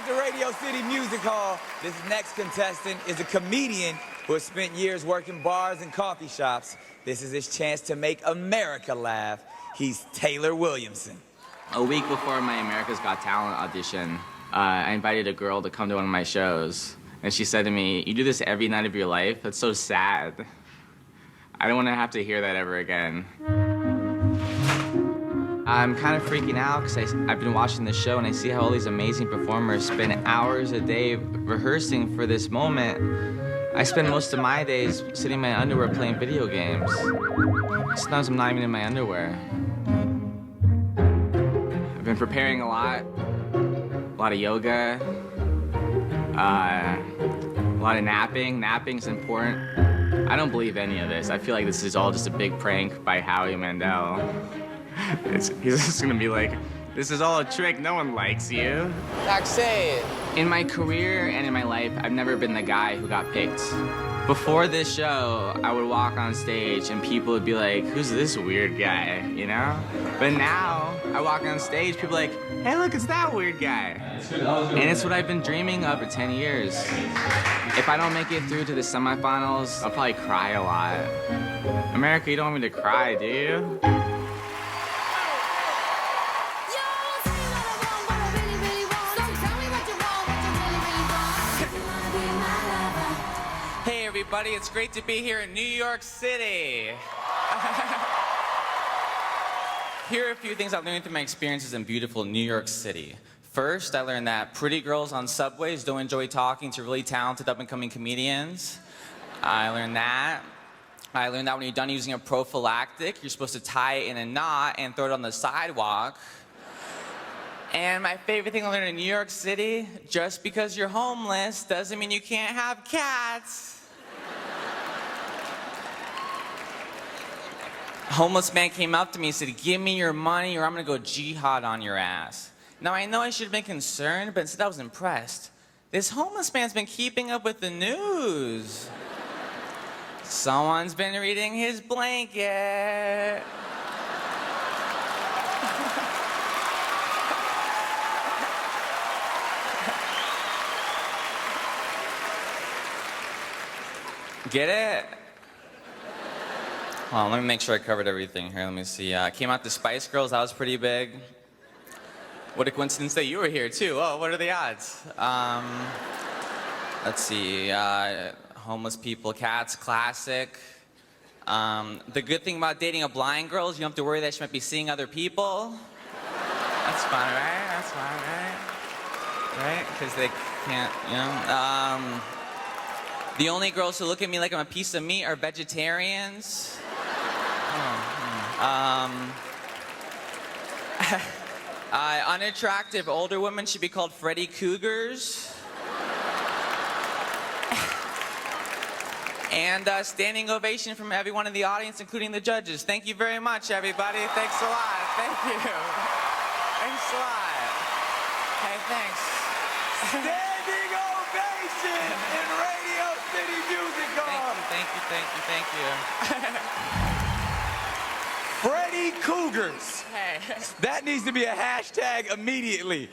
to Radio City Music Hall. This next contestant is a comedian who has spent years working bars and coffee shops. This is his chance to make America laugh. He's Taylor Williamson. A week before my America's Got Talent audition, I invited a girl to come to one of my shows. And she said to me, "You do this every night of your life? That's so sad. I don't want to have to hear that ever again." I'm kind of freaking out because I've been watching the show and I see how all these amazing performers spend hours a day rehearsing for this moment. I spend most of my days sitting in my underwear playing video games. Sometimes I'm not even in my underwear. I've been preparing a lot of yoga, a lot of napping. Napping's important. I don't believe any of this. I feel like this is all just a big prank by Howie Mandel. He's just gonna be like, "This is all a trick, no one likes you." Doc, say it. In my career and in my life, I've never been the guy who got picked. Before this show, I would walk on stage and people would be like, "Who's this weird guy?" You know? But now, I walk on stage, people are like, "Hey, look, it's that weird guy." And it's what I've been dreaming of for 10 years. If I don't make it through to the semifinals, I'll probably cry a lot. America, you don't want me to cry, do you? Hey everybody, it's great to be here in New York City. Here are a few things I learned through my experiences in beautiful New York City. First, I learned that pretty girls on subways don't enjoy talking to really talented up-and-coming comedians. I learned that when you're done using a prophylactic, you're supposed to tie it in a knot and throw it on the sidewalk. And my favorite thing I learned in New York City, just because you're homeless doesn't mean you can't have cats. A homeless man came up to me and said, "Give me your money or I'm gonna go jihad on your ass." Now I know I should have been concerned, but instead I was impressed. This homeless man's been keeping up with the news. Someone's been reading his blanket. Get it? Hold on, let me make sure I covered everything here. Let me see. Came out the Spice Girls, that was pretty big. What a coincidence that you were here too. Oh, what are the odds? Let's see. Homeless people, cats, classic. The good thing about dating a blind girl is you don't have to worry that she might be seeing other people. That's fun, right? That's fun, right? Right? Because they can't, you know. The only girls who look at me like I'm a piece of meat are vegetarians. Unattractive older women should be called Freddy Cougars. And standing ovation from everyone in the audience, including the judges. Thank you very much, everybody. Thanks a lot. Thank you. Thanks a lot. Hey, thanks. Standing ovation in Radio City Music Hall. Thank you. Freddy Cougars. Hey. That needs to be a hashtag immediately.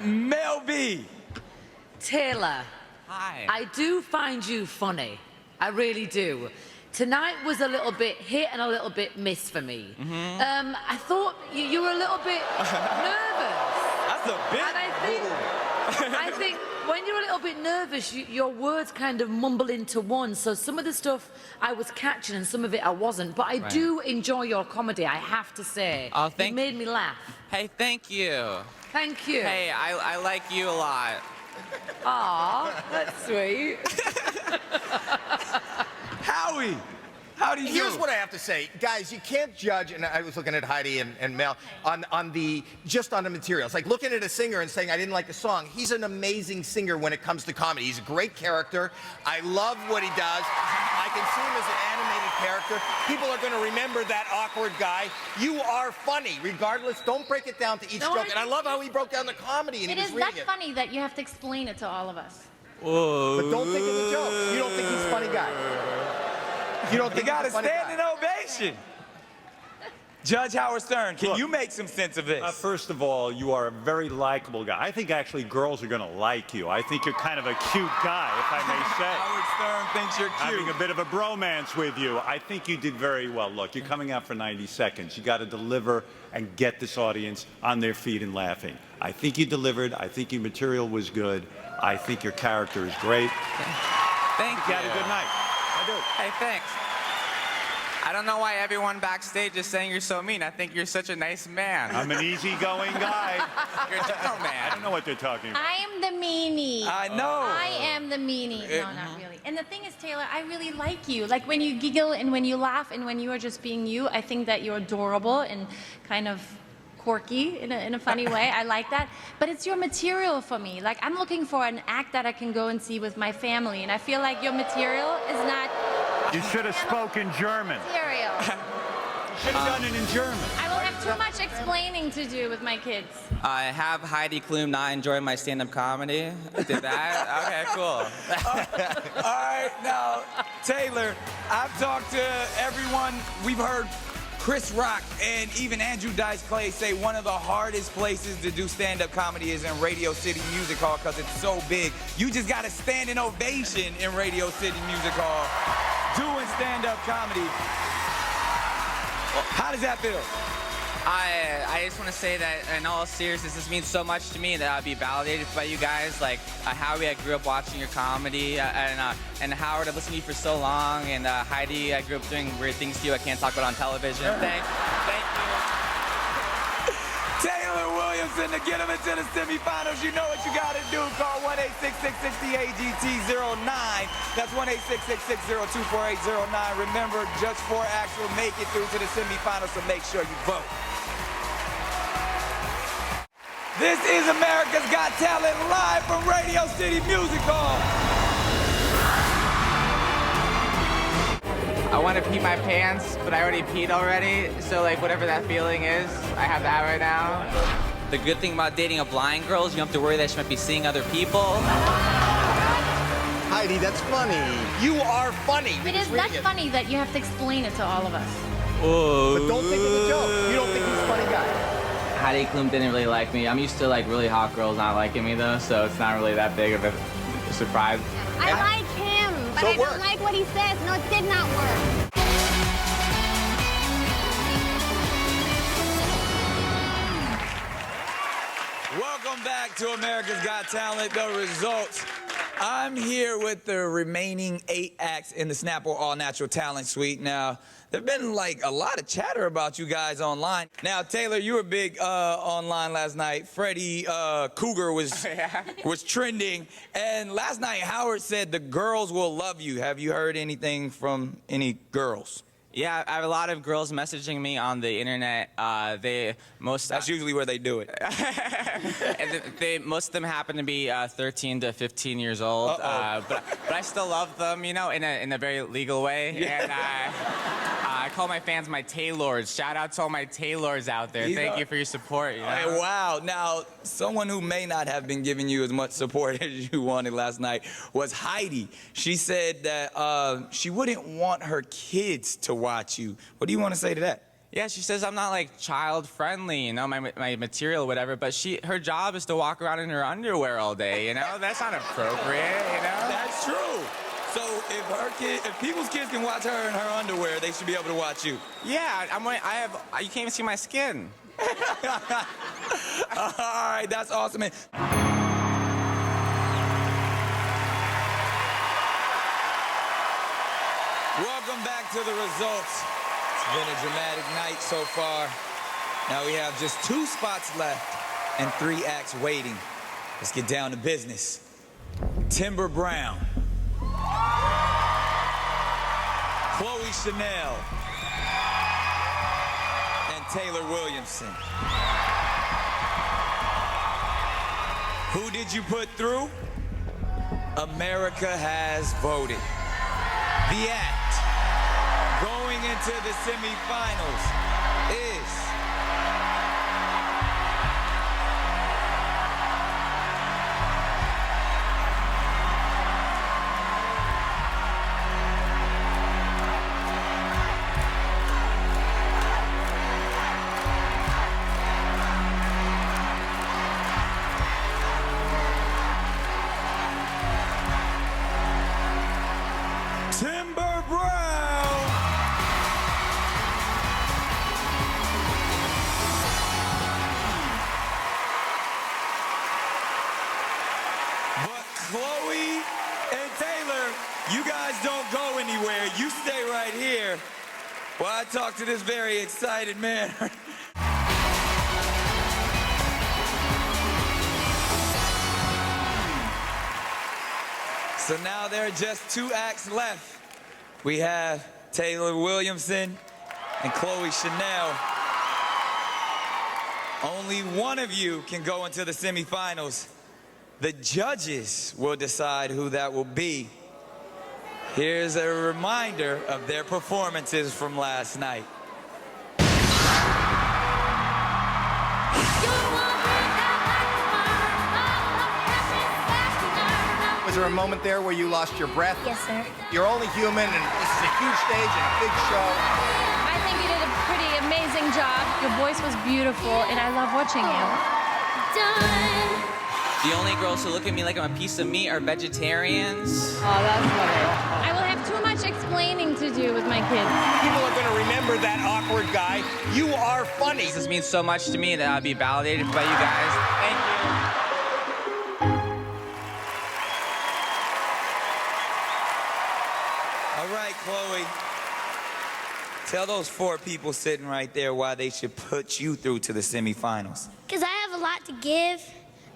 Mel B. Taylor, Hi. I do find you funny. I really do. Tonight was a little bit hit and a little bit miss for me. I thought you were a little bit nervous. That's a bit. And I think when you're a little bit nervous, your words kind of mumble into one. So some of the stuff I was catching and some of it I wasn't. But I do enjoy your comedy, I have to say. Oh, thank you. It made me laugh. Hey, thank you. Thank you. Hey, I like you a lot. Aw, that's sweet. Howie, how do you Here's do? what I have to say, guys. You can't judge, and I was looking at Heidi and Mel on the materials. Like looking at a singer and saying I didn't like the song. He's an amazing singer when it comes to comedy. He's a great character. I love what he does. I can see him as an animated character. People are going to remember that awkward guy. You are funny, regardless. Don't break it down to each joke. And I love how he broke down the comedy and It he was is reading that funny that you have to explain it to all of us. Whoa. But don't think it's a joke. You don't think he's a funny guy. You don't You think got a he's a funny standing guy. ovation. Judge Howard Stern, can Look, you make some sense of this? First of all, you are a very likable guy. I think actually girls are going to like you. I think you're kind of a cute guy, if I may say. Howard Stern thinks you're cute. Having a bit of a bromance with you. I think you did very well. Look, you're coming out for 90 seconds. You got to deliver and get this audience on their feet and laughing. I think you delivered. I think your material was good. I think your character is great. Thank You you. had a good night. I do. Hey, thanks. I don't know why everyone backstage is saying you're so mean. I think you're such a nice man. I'm an easygoing guy. You're a gentleman. I don't know what they're talking about. I am the meanie. I know. I am the meanie. No, not really. And the thing is, Taylor, I really like you. Like when you giggle and when you laugh and when you are just being you, I think that you're adorable and kind of quirky in a funny way. I like that. But it's your material for me. Like I'm looking for an act that I can go and see with my family. And I feel like your material is not You should have spoken German. material. You should have done it in German. I will have too much explaining to do with my kids. I have Heidi Klum not enjoy my stand-up comedy. I did that? Okay, cool. All right, now, Taylor, I've talked to everyone. We've heard Chris Rock and even Andrew Dice Clay say one of the hardest places to do stand-up comedy is in Radio City Music Hall because it's so big. You just got a standing ovation in Radio City Music Hall doing stand-up comedy. How does that feel? I just want to say that in all seriousness, this means so much to me that I'll be validated by you guys. Like Howie, I grew up watching your comedy, and Howard, I've listened to you for so long, and Heidi, I grew up doing weird things to you I can't talk about on television. Thank you. Taylor Williamson to get him into the semifinals. You know what you got to do. Call 1-866-60-AGT-09. That's 1-866-602-4809. Remember, just 4 acts will make it through to the semifinals, so make sure you vote. This is America's Got Talent live from Radio City Music Hall. I want to pee my pants, but I already peed already. So like whatever that feeling is, I have that right now. The good thing about dating a blind girl is you don't have to worry that she might be seeing other people. Heidi, that's funny. You are funny. It is that funny that you have to explain it to all of us. But don't think it's a joke. You don't think he's a funny guy. Heidi Klum didn't really like me. I'm used to like really hot girls not liking me though, so it's not really that big of a surprise. I like him, but So I it don't worked. like what he says. No, it did not work. Welcome back to America's Got Talent, the results. I'm here with the remaining 8 acts in the Snapple All Natural Talent Suite. Now, there's been like a lot of chatter about you guys online. Now, Taylor, you were big online last night. Freddie Cougar was trending. And last night, Howard said the girls will love you. Have you heard anything from any girls? Yeah, I have a lot of girls messaging me on the internet. That's usually where they do it. And most of them happen to be 13 to 15 years old, but I still love them, you know, in a very legal way. Yeah. And I call my fans my Taylors. Shout out to all my Taylors out there. Thank you for your support. You know? Hey, wow. Now, someone who may not have been giving you as much support as you wanted last night was Heidi. She said that she wouldn't want her kids to watch you. What do you want to say to that? Yeah, she says I'm not like child friendly, you know, my material, whatever. But her job is to walk around in her underwear all day, you know. That's not appropriate, you know. That's true. So if people's kids can watch her in her underwear, they should be able to watch you. Yeah, you can't even see my skin. All right, that's awesome. Man. Welcome back to the results. It's been a dramatic night so far. Now we have just 2 spots left and 3 acts waiting. Let's get down to business. Timber Brown, Chloe Chanel, and Taylor Williamson. Who did you put through? America has voted. The act going into the semifinals is Well, I talked to this very excited man. So now there are just 2 acts left. We have Taylor Williamson and Chloe Chanel. Only one of you can go into the semifinals. The judges will decide who that will be. Here's a reminder of their performances from last night. Was there a moment there where you lost your breath? Yes, sir. You're only human, and this is a huge stage and a big show. I think you did a pretty amazing job. Your voice was beautiful, and I love watching you. Done. The only girls who look at me like I'm a piece of meat are vegetarians. Oh, that's funny. I will have too much explaining to do with my kids. People are going to remember that awkward guy. You are funny. This means so much to me that I'll be validated by you guys. Thank you. All right, Chloe. Tell those 4 people sitting right there why they should put you through to the semifinals. Because I have a lot to give.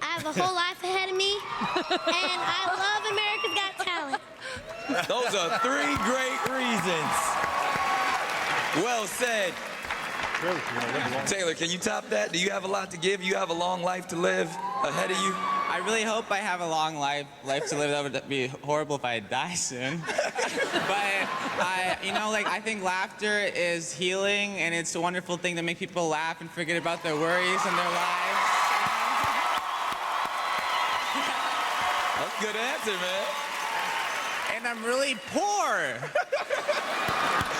I have a whole life ahead of me. And I love America's Got Talent. Those are 3 great reasons. Well said. Taylor, can you top that? Do you have a lot to give? You have a long life to live ahead of you? I really hope I have a long life to live. That would be horrible if I die soon. But I think laughter is healing, and it's a wonderful thing to make people laugh and forget about their worries and their lives. That's a good answer, man. And I'm really poor.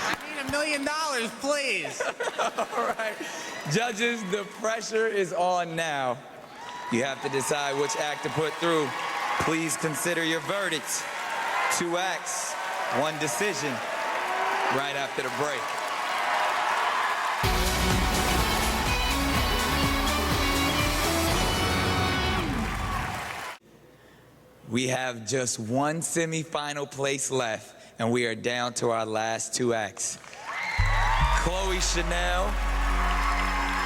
I need $1 million, please. All right. Judges, the pressure is on now. You have to decide which act to put through. Please consider your verdicts. 2 acts, 1 decision, right after the break. We have just 1 semifinal place left, and we are down to our last 2 acts. Chloe Chanel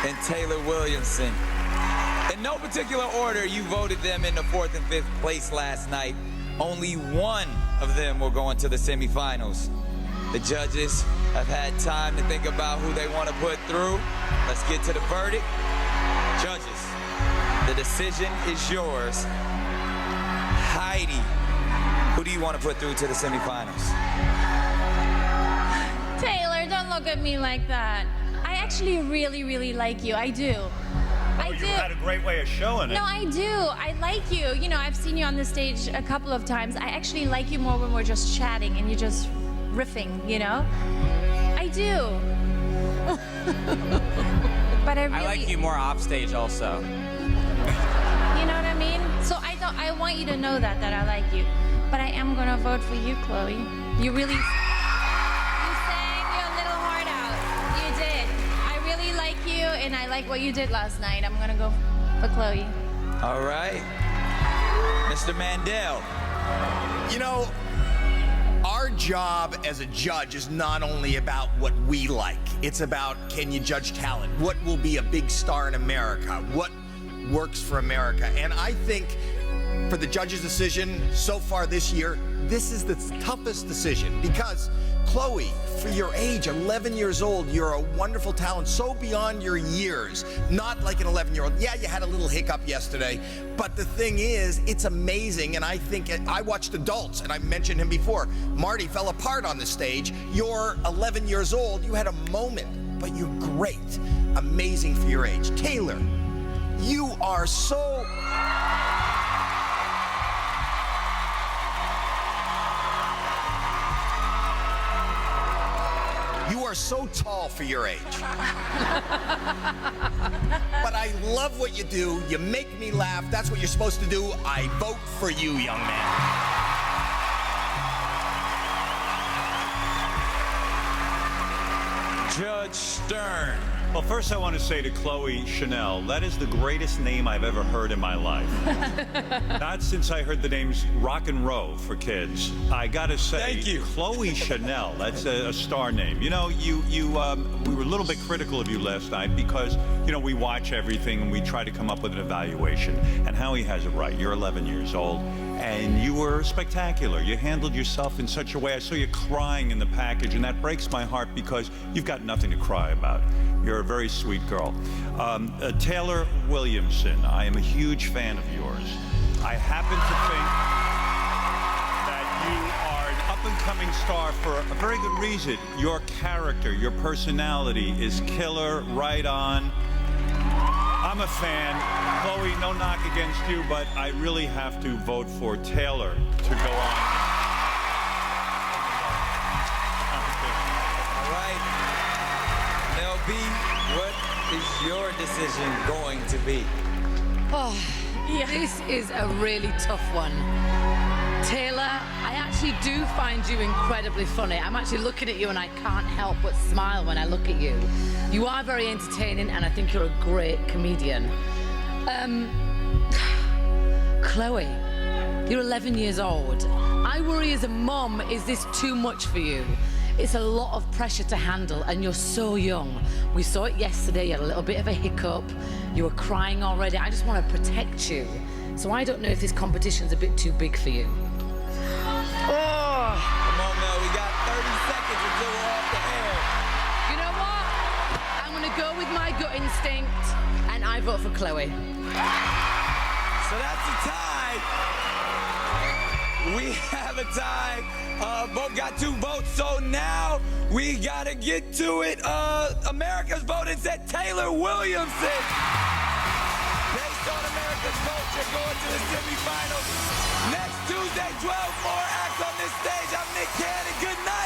and Taylor Williamson. In no particular order, you voted them in the 4th and 5th place last night. Only 1 of them will go into the semifinals. The judges have had time to think about who they want to put through. Let's get to the verdict. Judges, the decision is yours. Heidi, who do you want to put through to the semifinals? Taylor, don't look at me like that. I actually really, really like you. I do. I do. You had a great way of showing it. No, I do. I like you. You know, I've seen you on the stage a couple of times. I actually like you more when we're just chatting and you're just riffing, you know? I do. But I like you more off stage also. You know what I mean? So I want you to know that I like you. But I am gonna vote for you, Chloe. You really, you sang your little heart out. You did. I really like you, and I like what you did last night. I'm gonna go for Chloe. All right. Mr. Mandel. You know, our job as a judge is not only about what we like. It's about, can you judge talent? What will be a big star in America? What works for America? And I think for the judge's decision so far this year, this is the toughest decision because Chloe, for your age, 11 years old, you're a wonderful talent, so beyond your years, not like an 11-year-old. Yeah, you had a little hiccup yesterday, but the thing is, it's amazing, and I think I watched adults, and I mentioned him before. Marty fell apart on the stage. You're 11 years old. You had a moment, but you're great. Amazing for your age. Taylor, you are so... You are so tall for your age. But I love what you do. You make me laugh. That's what you're supposed to do. I vote for you, young man. Judge Stern. Well, first I want to say to Chloe Chanel, that is the greatest name I've ever heard in my life. Not since I heard the names Rock and Roll for kids. I got to say, Thank you. Chloe Chanel, that's a star name. You know, we were a little bit critical of you last night because, you know, we watch everything and we try to come up with an evaluation. And Howie has it right. You're 11 years old. And you were spectacular. You handled yourself in such a way. I saw you crying in the package, and that breaks my heart because you've got nothing to cry about. You're a very sweet girl. Taylor Williamson, I am a huge fan of yours. I happen to think that you are an up-and-coming star for a very good reason. Your character, your personality is killer, right on. I'm a fan. Chloe, no knock against you, but I really have to vote for Taylor to go on. All right. Mel B, what is your decision going to be? Oh, this is a really tough one. Taylor, I actually do find you incredibly funny. I'm actually looking at you and I can't help but smile when I look at you. You are very entertaining and I think you're a great comedian. Chloe, you're 11 years old. I worry as a mom, is this too much for you? It's a lot of pressure to handle and you're so young. We saw it yesterday, you had a little bit of a hiccup. You were crying already. I just want to protect you. So I don't know if this competition's a bit too big for you. Come on, Mel, we got 30 seconds until we're off the air. You know what? I'm gonna go with my gut instinct, and I vote for Chloe. So that's a tie. We have a tie. Both got 2 votes, so now we gotta get to it. America's voting said Taylor Williamson. Based on America's vote, you're going to the semifinals. Next Tuesday, 12 more acts on this stage. I'm Nick Cannon. Good night.